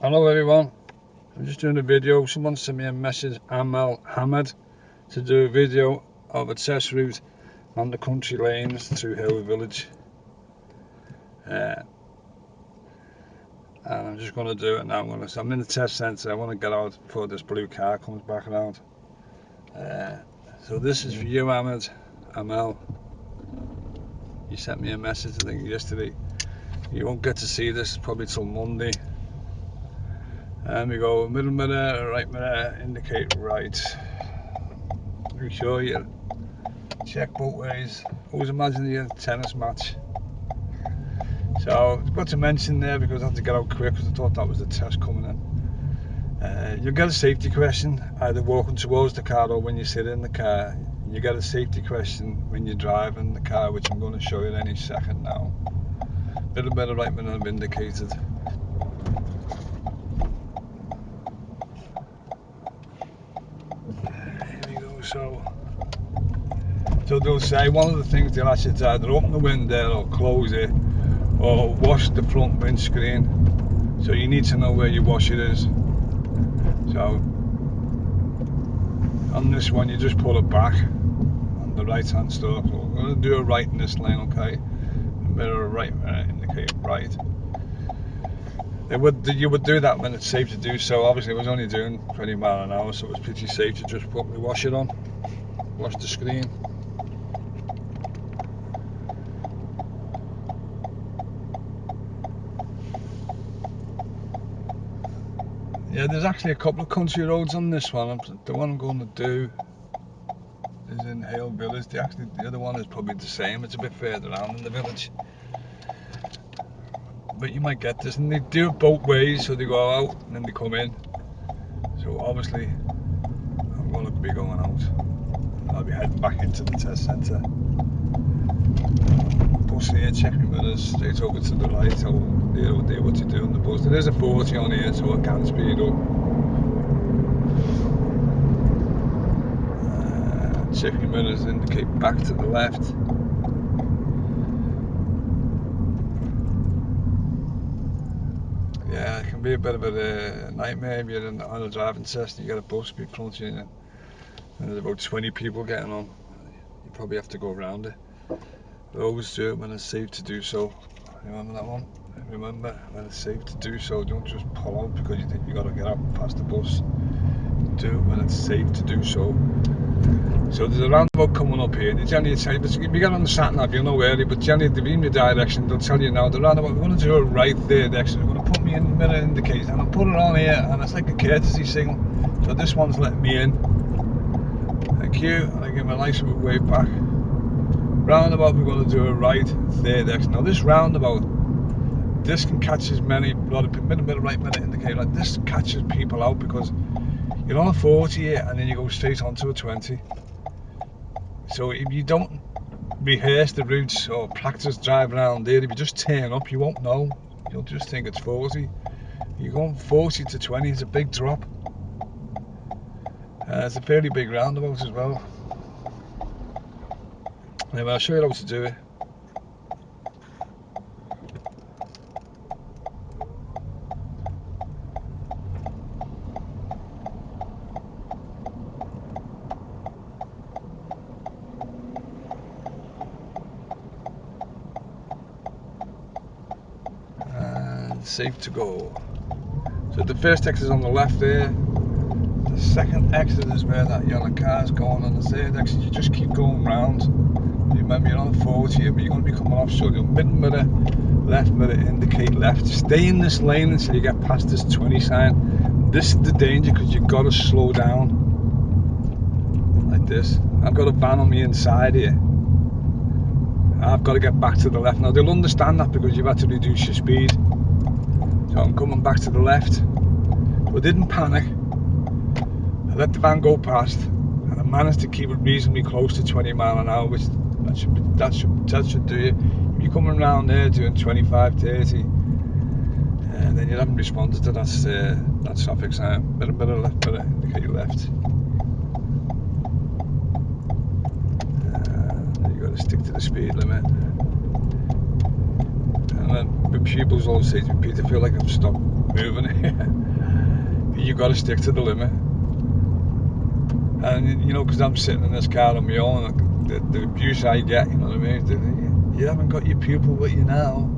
Hello everyone, I'm just doing a video. Someone sent me a message, Amal Hamad, to do a video of a test route on the country lanes through Hale village. And I'm just going to do it now. I'm in the test centre. I want to get out before this blue car comes back around. So this is for you, Amal. You sent me a message, I think yesterday. You won't get to see this probably till Monday. And we go middle mirror, right mirror, indicate right. Make sure you check both ways. Always imagine you're in a tennis match. So I've got to mention there because I had to get out quick because I thought that was the test coming in. You'll get a safety question either walking towards the car or when you sit in the car. You get a safety question when you're driving the car, which I'm going to show you any second now. Middle mirror, right mirror I've indicated. So they'll say one of the things they'll ask you to either open the window or close it or wash the front windscreen. So you need to know where your washer is. So on this one you just pull it back on the right hand stalk. So we're going to do a right in this lane, okay? Mirror right, indicate right. You would do that when it's safe to do so. Obviously I was only doing 20 miles an hour, so it was pretty safe to just put my washer on, wash the screen. Yeah, there's actually a couple of country roads on this one. The one I'm going to do is in Hale village. The other one is probably the same. It's a bit further around in the village. But you might get this, and they do it both ways. So they go out and then they come in. So obviously, I'm going to be going out. I'll be heading back into the test centre. Bus here, checking with us straight over to the right. I'll do what you do on the bus. There is a 40 on here, so I can speed up. Checking mirrors indicate back to the left. Yeah, it can be a bit of a nightmare if you're on a driving test and you get a bus in front of you and there's about 20 people getting on. You probably have to go around it. But always do it when it's safe to do so. Remember that one? Remember, when it's safe to do so, don't just pull out because you think you got to get out past the bus. Do it when it's safe to do so. So there's a roundabout coming up here. They generally tell you, but if you get on the sat nav, you'll know where. But generally, they've given you direction. They'll tell you now the roundabout. We're going to do it right there. Next, we're going to put me in mirror indicator, and I'll put it on here, and it's like a courtesy signal. So this one's letting me in. Thank you. And I give him a nice wave back. Roundabout, we're going to do it right there. Next. Now this roundabout, this can catch as many middle right minute indicator. Like this catches people out because you're on a 40 here, and then you go straight onto a 20. So if you don't rehearse the routes or practice driving around there, if you just turn up, you won't know. You'll just think it's 40. You're going 40 to 20, it's a big drop. It's a fairly big roundabout as well. Anyway, I'll show you how to do it. Safe to go. So the first exit is on the left there. The second exit is where that yellow car is going. On the third exit, you just keep going round. Remember, you're on a 40 here, but you're going to be coming off. So your middle mirror, left mirror, indicate left. Stay in this lane until you get past this 20 sign. This is the danger because you've got to slow down like this. I've got a van on the inside here. I've got to get back to the left. Now they'll understand that because you've had to reduce your speed. So I'm coming back to the left, but I didn't panic. I let the van go past, and I managed to keep it reasonably close to 20 miles an hour, which that should do you. If you're coming around there doing 25, 30, and then you haven't responded to that traffic sign. Middle left, mirror, indicate left. You got to stick to the speed limit. And then the pupils always say to me, Pete, I feel like I've stopped moving it. You've got to stick to the limit. And you know, because I'm sitting in this car on my own, the abuse I get, you know what I mean? You haven't got your pupil with you now.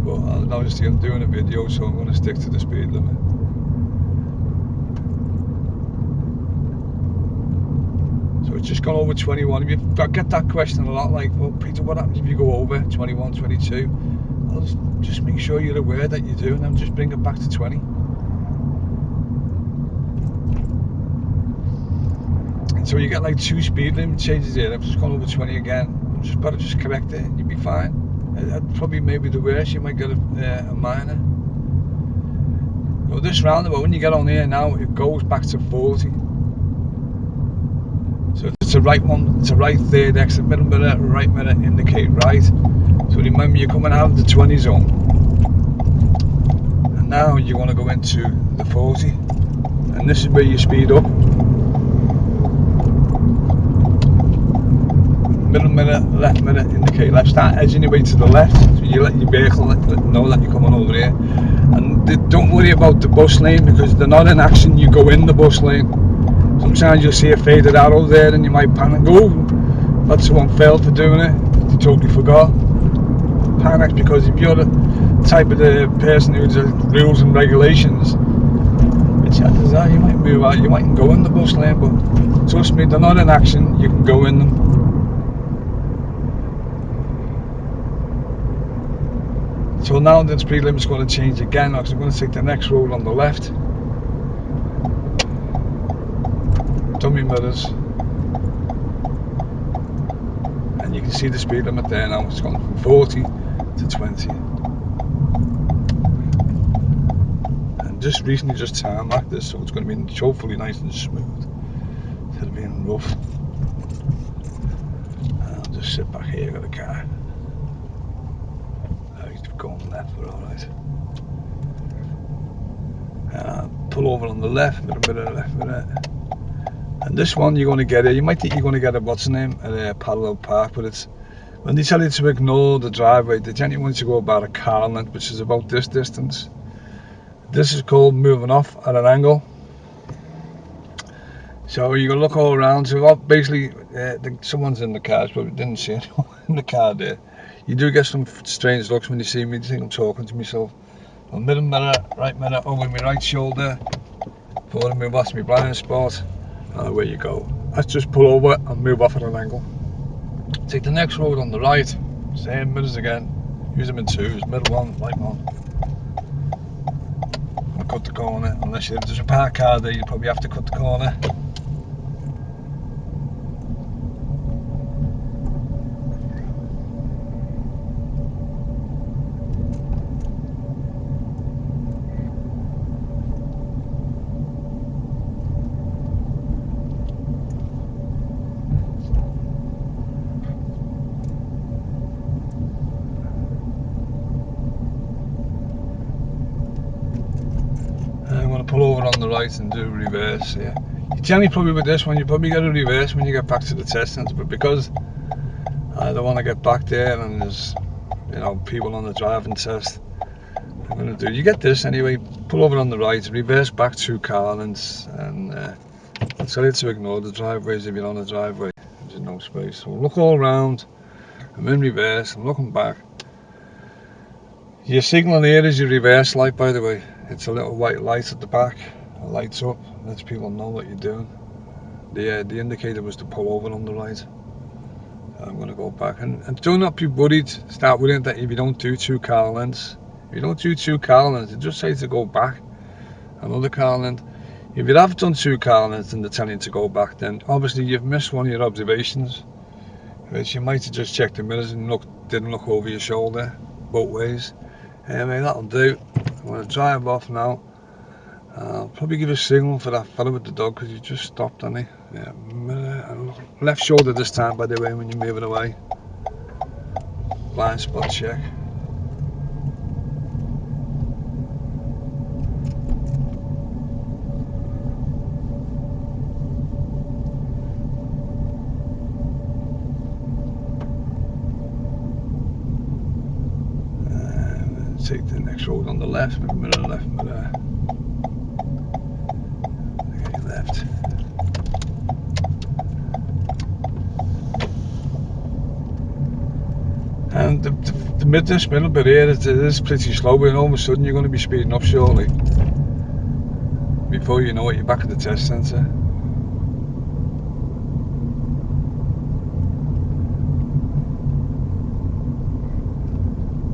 But obviously I'm doing a video, so I'm going to stick to the speed limit. So it's just gone over 21. I get that question a lot, like, well, Peter, what happens if you go over 21, 22? Well, just make sure you're aware that you're doing them, just bring it back to 20. And so you get like 2 speed limit changes here. I've just gone over 20 again. Just better just correct it and you'll be fine. Probably maybe the worst, you might get a minor. So this roundabout, when you get on here now, it goes back to 40. So it's a right one, it's a right third exit, middle mirror, right mirror, indicate right. So remember, you're coming out of the 20 zone. And now you want to go into the 40. And this is where you speed up. Middle mirror, left mirror, indicate left. Start edging your way to the left, so you let your vehicle know that you're coming over here. And don't worry about the bus lane, because they're not in action. You go in the bus lane. Sometimes you'll see a faded arrow there and you might panic. Oh, that's someone failed for doing it. They totally forgot. Panic, because if you're the type of the person who does rules and regulations, the chances are you might move out, you might go in the bus lane, but trust me, they're not in action. You can go in them. So now the speed limit's going to change again, because I'm going to take the next road on the left. Dummy mirrors. And you can see the speed limit there now. It's gone from 40 to 20. And just recently just tarmacked this, so it's going to be hopefully nice and smooth instead of being rough. And I'll just sit back here with the car. He's going left, but alright. Pull over on the left, middle mirror, left mirror. And this one you're going to get it. You might think you're going to get a what's the name, a parallel park, but it's when they tell you to ignore the driveway, they generally want you to go about a car length, which is about this distance. This is called moving off at an angle. So you can look all around. So basically, someone's in the car, but didn't see anyone in the car there. You do get some strange looks when you see me. You think I'm talking to myself. Well, middle mirror, right mirror, over my right shoulder. Forward me, watch my blind spot. And away you go. Let's just pull over and move off at an angle. Take the next road on the right. Same mirrors again. Use them in 2s. Middle one, right one. And cut the corner. Unless there's a park car there, you probably have to cut the corner. Pull over on the right and do reverse here. You generally probably with this one, you probably get a reverse when you get back to the test centre, but because I don't want to get back there and there's, you know, people on the driving test, I'm going to do, you get this anyway, pull over on the right, reverse back 2 car lengths, and tell you to ignore the driveways if you're on a driveway. There's no space. So look all around, I'm in reverse, I'm looking back. Your signal here is your reverse light, by the way. It's a little white light at the back. It lights up, lets people know what you're doing. The indicator was to pull over on the right. I'm going to go back. And do not be worried, start worrying that if you don't do 2 car lengths. If you don't do 2 car lengths, it just says to go back another car length. If you have done 2 car lengths and they're telling you to go back, then obviously you've missed one of your observations. Which you might have just checked the mirrors and didn't look over your shoulder both ways. Anyway, that'll do. I'm going to drive off now. I'll probably give a signal for that fella with the dog, because he just stopped, on he? Yeah, left shoulder this time, by the way, when you're moving away. Blind spot check. Take the next next road on the left, mirror left, mirror. Okay, left. And this middle bit here, it is pretty slow, but all of a sudden you're going to be speeding up shortly. Before you know it, you're back at the test centre.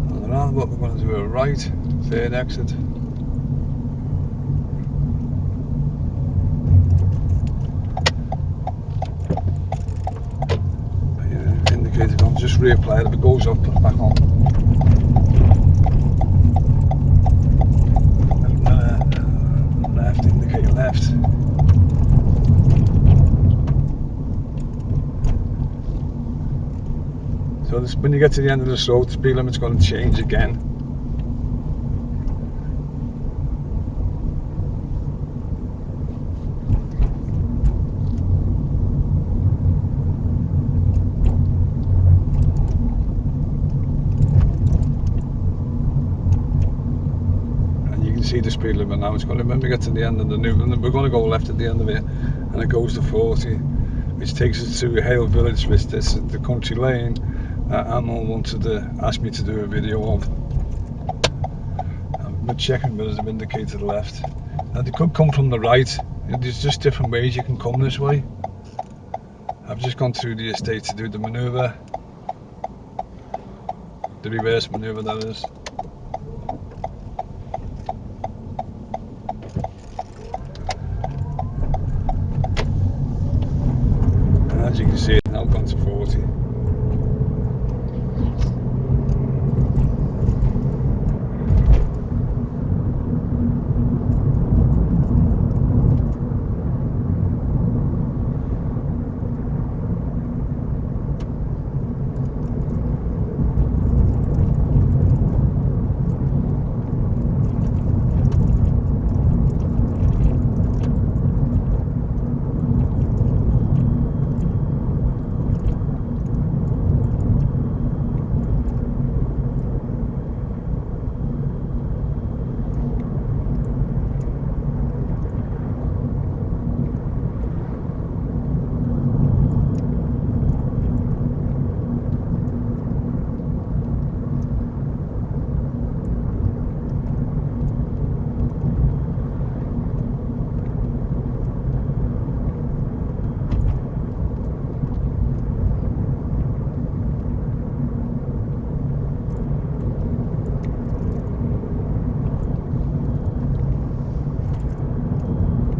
On the roundabout, we're going to do a right, third exit. Indicator on, just reapply it. If it goes off, put it back on. Left, indicator left. So this, when you get to the end of this road, the speed limit's going to change again. And you can see the speed limit now. It's going to, when we get to the end of the new, we're going to go left at the end of it, and it goes to 40, which takes us to Hale village, which this is the country lane Ammo wanted to ask me to do a video of. I'm checking mirrors have indicated left. Now they could come from the right. There's just different ways you can come this way. I've just gone through the estate to do the manoeuvre. The reverse manoeuvre, that is. And as you can see, it's now gone to 40.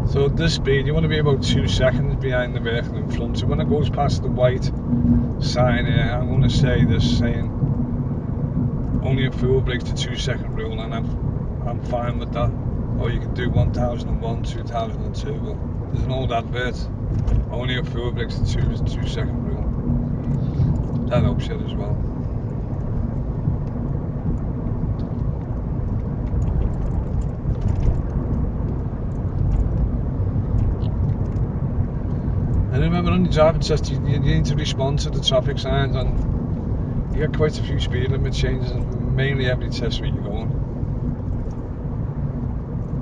So at this speed, you want to be about 2 seconds behind the vehicle in front. So when it goes past the white sign here, I'm going to say this saying only a fool breaks the 2 second rule, and I'm fine with that. Or you can do 1001, 2002, but there's an old advert. Only a fool breaks the 2 second rule. That helps you as well. And remember, on the driving test, you need to respond to the traffic signs, and you get quite a few speed limit changes, mainly every test where you're going.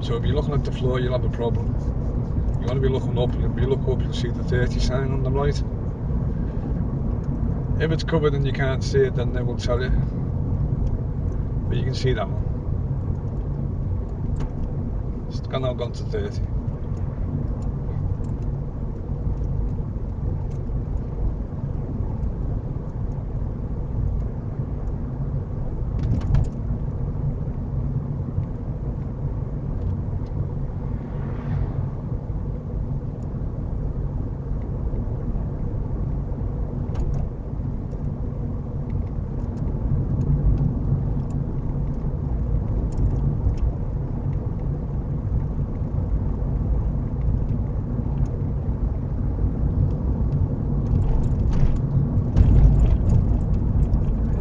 So if you're looking at the floor, you'll have a problem. You want to be looking up, and if you look up, you'll see the 30 sign on the right. If it's covered and you can't see it, then they will tell you. But you can see that one. It's now gone to 30.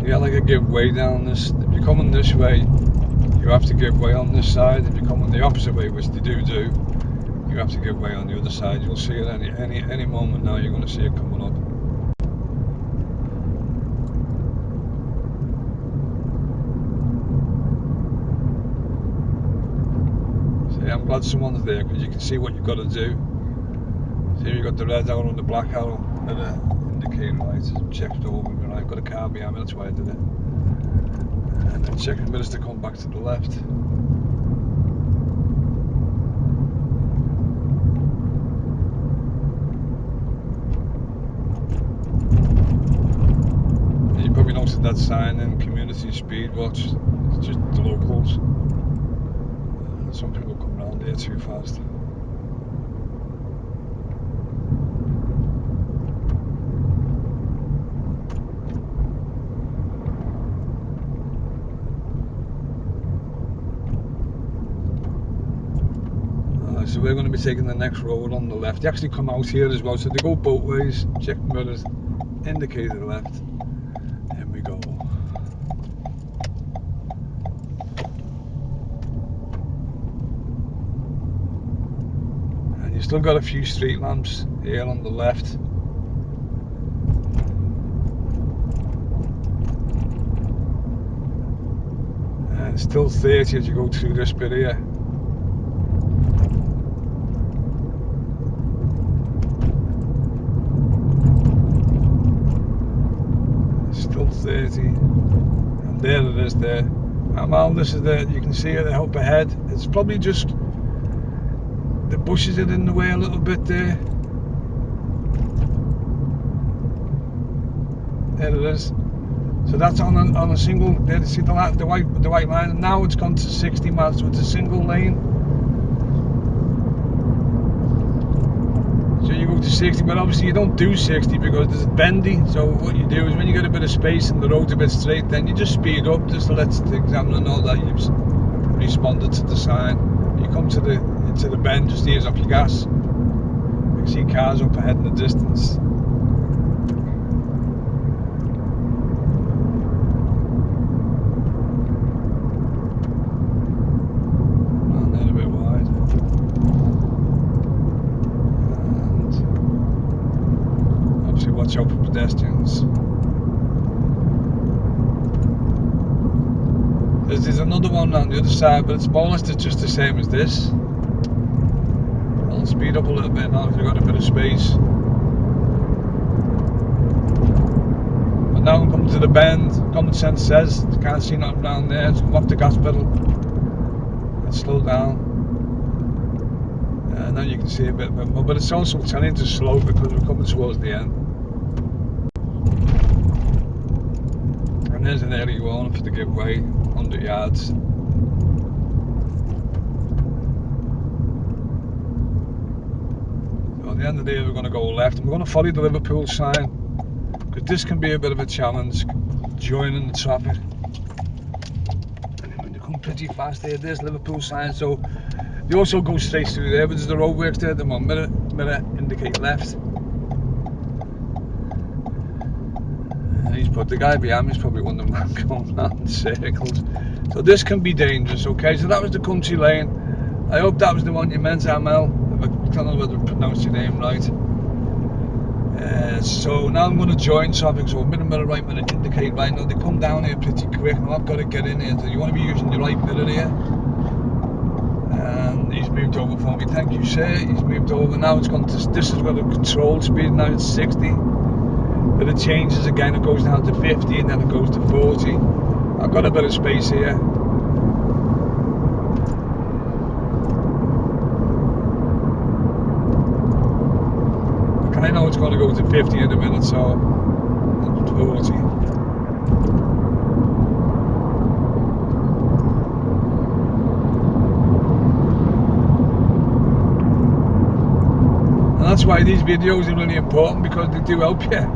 You got like a give way down this. If you're coming this way, you have to give way on this side. If you're coming the opposite way, which they do, you have to give way on the other side. You'll see it any moment now. You're going to see it coming up. So yeah, I'm glad someone's there because you can see what you've got to do. So you've got the red arrow and the black arrow that are indicating lights. Checked over me, right? Got a car behind me, that's why I did it. And then check the mirrors to come back to the left. And you probably noticed that sign in community speed watch. It's just the locals. Some people come around here too fast. So we're going to be taking the next road on the left. They actually come out here as well, so they go both ways. Check the mirrors, indicate the left, and we go. And you still got a few street lamps here on the left. And it's still 30 as you go through this bit here. Still 30, and there it is there. And well, this is the, you can see it up ahead. It's probably just the bushes are in the way a little bit there. There it is. So that's on a single. There you see the white line, and now it's gone to 60 miles, so it's a single lane. So you go to 60, but obviously you don't do 60 because it's bendy. So what you do is when you get a bit of space and the road's a bit straight, then you just speed up just to let the examiner know that you've responded to the sign. You come to the bend, just ease off your gas. You can see cars up ahead in the distance. And then a bit wide. Watch out for pedestrians. There's another one on the other side, but it's almost just the same as this. I'll speed up a little bit now if you've got a bit of space. But now I'm coming to the bend. Common sense says you can't see nothing around there, so come off the gas pedal and slow down. And now you can see a bit more, but it's also telling to slow because we're coming towards the end. And there's an early warning for the giveaway, 100 yards. So at the end of the day we're going to go left and we're going to follow the Liverpool sign, because this can be a bit of a challenge, joining the traffic. And when you come pretty fast there, there's Liverpool sign, so you also go straight through there, but there's the roadworks there, the one mirror indicate left. But the guy behind me is probably one of them going round in circles. So this can be dangerous, okay? So that was the country lane. I hope that was the one you meant, Hale. I don't know whether I pronounced your name right. So now I'm going to join traffic, so mirror right, mirror indicate right. Now they come down here pretty quick, and I've got to get in here. So you want to be using your right mirror here. And he's moved over for me, thank you sir. He's moved over, now it's gone to, this has got a control speed, now it's 60. But it changes again, it goes down to 50 and then it goes to 40. I've got a bit of space here. I know it's going to go to 50 in a minute, so 40. And that's why these videos are really important, because they do help you.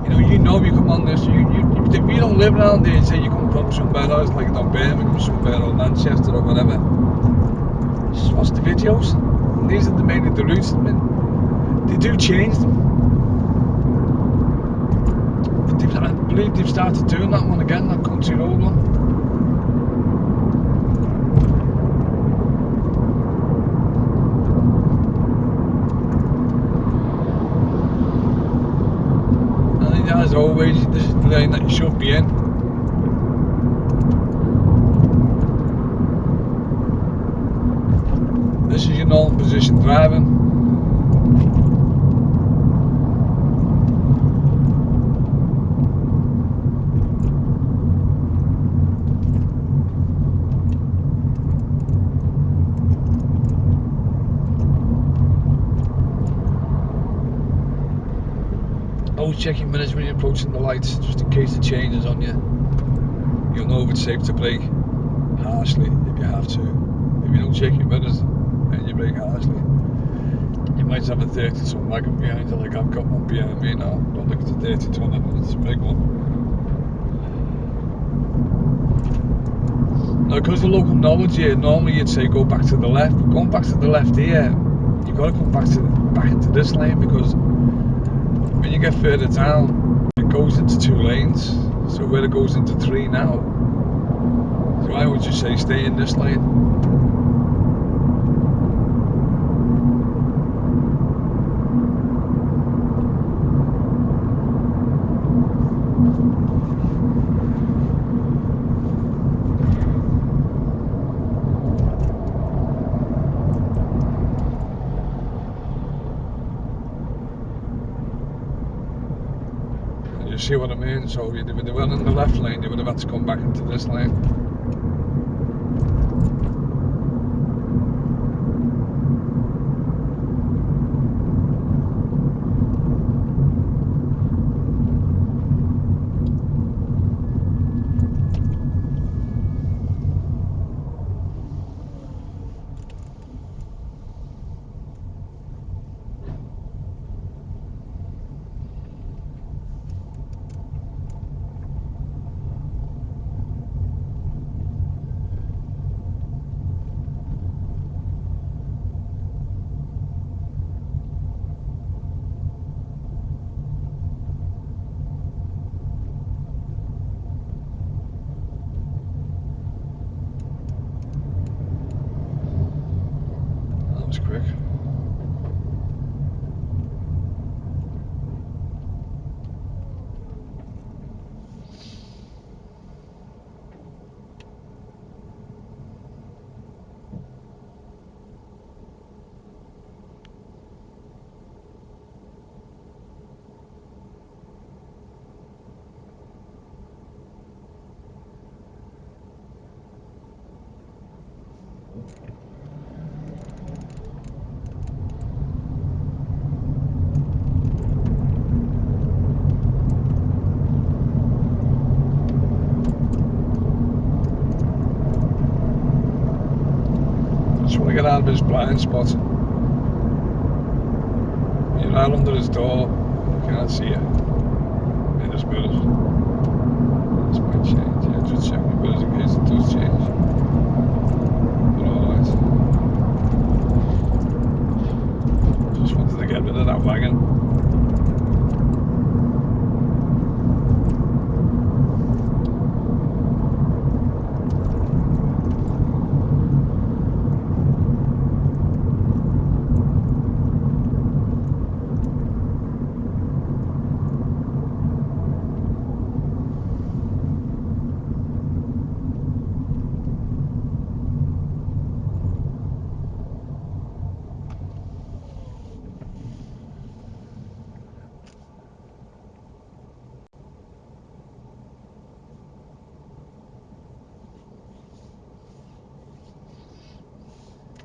You know if you come on this, if you don't live around there, say you come from somewhere else, like Birmingham, somewhere, or Manchester, or whatever, just watch the videos. And these are mainly the routes. I mean, they do change them. But I believe they've started doing that one again, that country road one. As always, this is the lane that you should be in. this is your normal position driving. Always check your minutes when you're approaching the lights, just in case it changes on you. You'll know if it's safe to brake harshly if you have to. If you don't check your minutes and you brake harshly, you might have a 30-ton wagon behind you, like I've got one behind me now. Don't think it's a 30-tonner, but it's a big one. Now, because of local knowledge here, normally you'd say go back to the left, but going back to the left here, you've got to come back into this lane, because when you get further down, it goes into 2 lanes. So where it goes into 3 now, so I would just say stay in this lane. And you see what I mean? So if they went in the left lane, you would have had to come back into this lane. That was quick. Just want to get out of his blind spot. You're right under his door, you can't see it in his mirrors. This might change, yeah, just check my mirrors in case it does change. But alright. Just wanted to get rid of that wagon.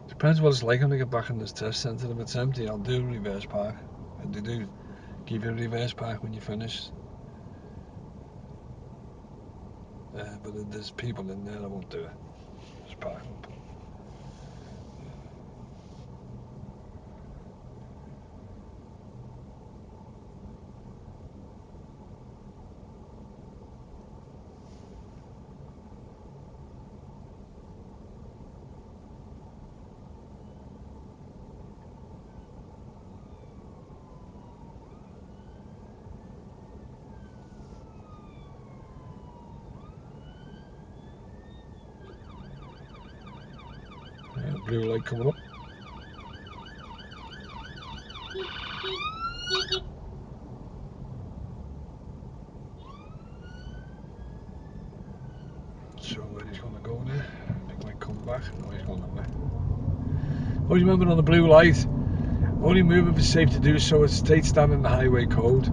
Depends what it's like when I get back in this test centre. If it's empty, I'll do reverse park. And they do give you a reverse park when you finish. But if there's people in there, I won't do it. Just park up. Blue light coming up. So where he's going to go there? I think he might come back. No, he's going that way. Always remember on the blue light, only move if it's safe to do so. It states that in the highway code.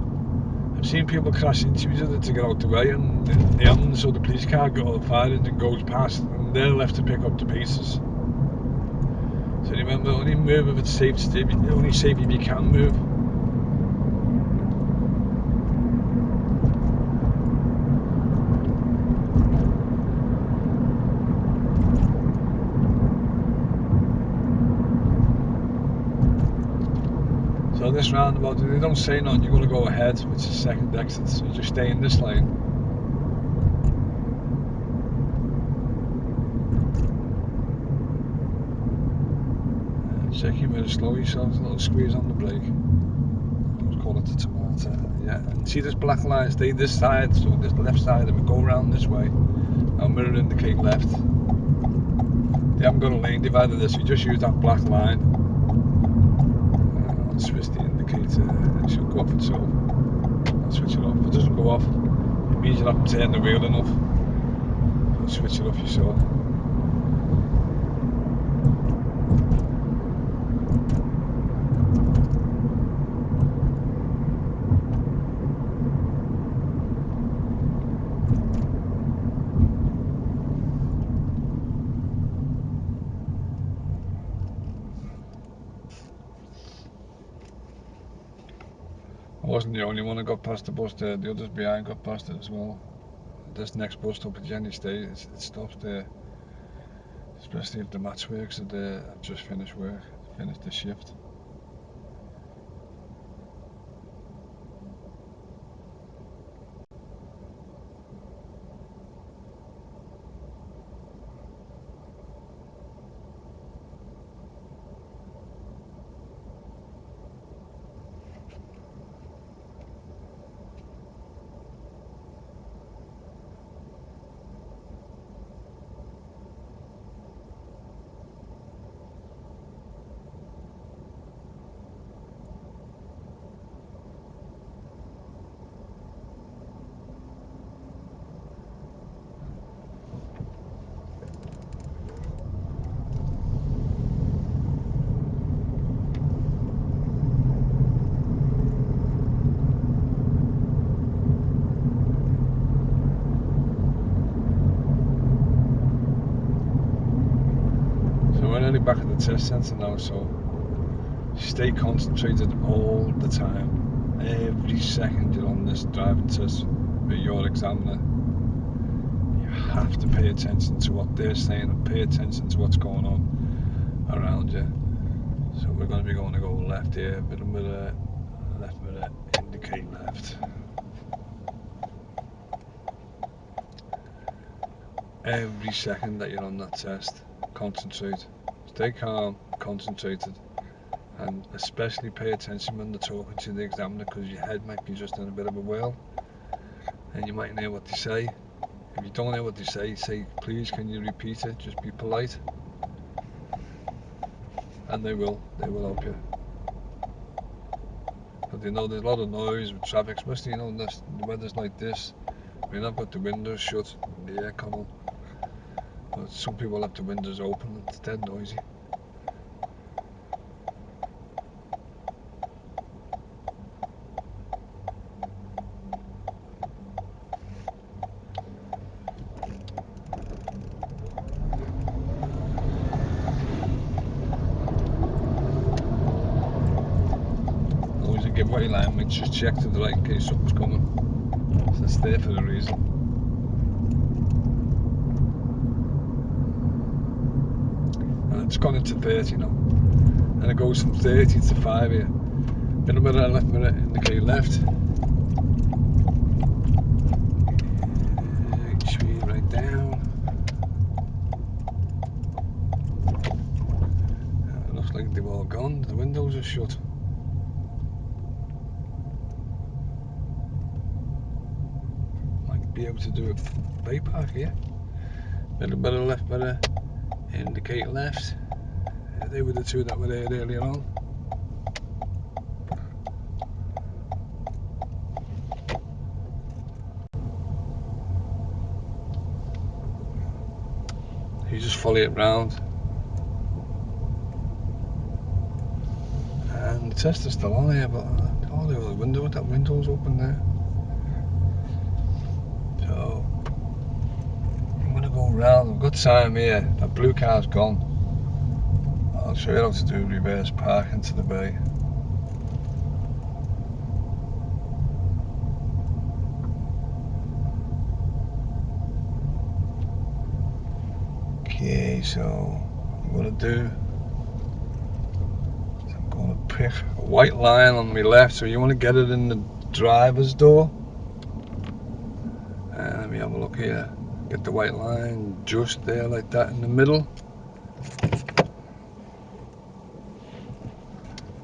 I've seen people crash into each other to get out the way, and the ambulance or the police car or the fire engine goes past, and they're left to pick up the pieces. So remember, only move if it's safe to do. Only safe if you can move. So this roundabout, they don't say nothing, you're going to go ahead, which is second exit, so you just stay in this lane. Check your mirror, slow yourself, a little squeeze on the brake. Let's call it the tomato, yeah. And see this black line, stay this side, so this left side, and we go around this way. Now mirror indicate left. They haven't got a lane divider there, so you just use that black line. I'll switch the indicator, it should go off itself. I'll switch it off. If it doesn't go off, it means you're not turning the wheel enough. So switch it off yourself. I wasn't the only one that got past the bus there, the others behind got past it as well. This next bus stop at Jenny State, it stops there, especially if the match works are there. I've just finished work, finished the shift. We're nearly back at the test centre now, so stay concentrated all the time. Every second you're on this driving test with your examiner, you have to pay attention to what they're saying and pay attention to what's going on around you. So we're going to go left here, middle mirror, left mirror, indicate left. Every second that you're on that test, concentrate. Stay calm, concentrated, and especially pay attention when they're talking to the examiner, because your head might be just in a bit of a whirl and you might hear what they say. If you don't hear what they say please can you repeat it, just be polite, and they will help you. But you know, there's a lot of noise with traffic, especially, you know, the weather's like this. I mean, I've got the windows shut, the aircon on, but some people have the windows open and it's dead noisy. Always a giveaway line, make sure check to the right in case something's coming. So it's there for a reason. And it's gone into 30 now, and it goes from 30 to 5 here. Middle mirror, left mirror, indicate left. Speed right down. It looks like they've all gone. The windows are shut. Might be able to do a bay park here. Middle mirror, left mirror, indicate left. They were the two that were there earlier on. You just follow it round. the test is still on here, but all the other window, that window's open there. So I'm gonna go round. I've got time here. That blue car's gone. I'll show you how to do reverse park into the bay. Okay, so what I'm going to do is I'm going to pick a white line on my left, so you want to get it in the driver's door. And let me have a look here. Get the white line just there like that in the middle.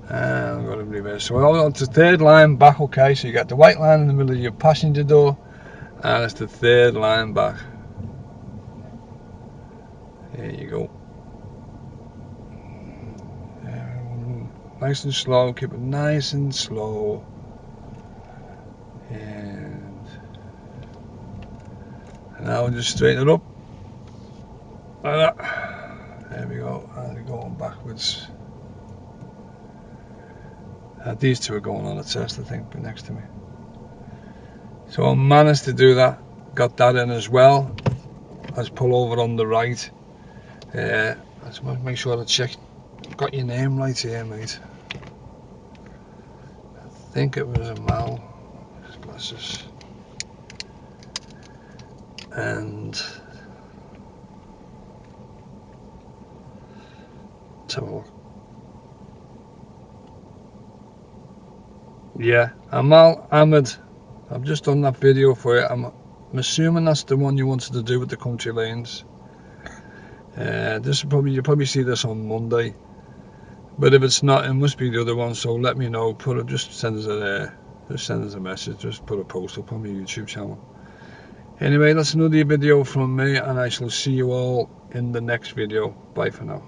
And I'm going to reverse. So it's the third line back, okay, so you got the white line in the middle of your passenger door, and it's the third line back. There you go. Nice and slow, keep it nice and slow. And now we'll just straighten it up. Like that. There we go. And we're going backwards. These two are going on a test, I think, but next to me. So I managed to do that. Got that in as well. Let's pull over on the right. Let's make sure I check. Got your name right here, mate. I think it was a Mal. Glasses. And let's have a look. Yeah, Amal Ahmed. I've just done that video for you. I'm assuming that's the one you wanted to do with the country lanes. This will you'll probably see this on Monday. But if it's not, it must be the other one. So let me know. Just send us a message. Just put a post up on my YouTube channel. Anyway, that's another video from me, and I shall see you all in the next video. Bye for now.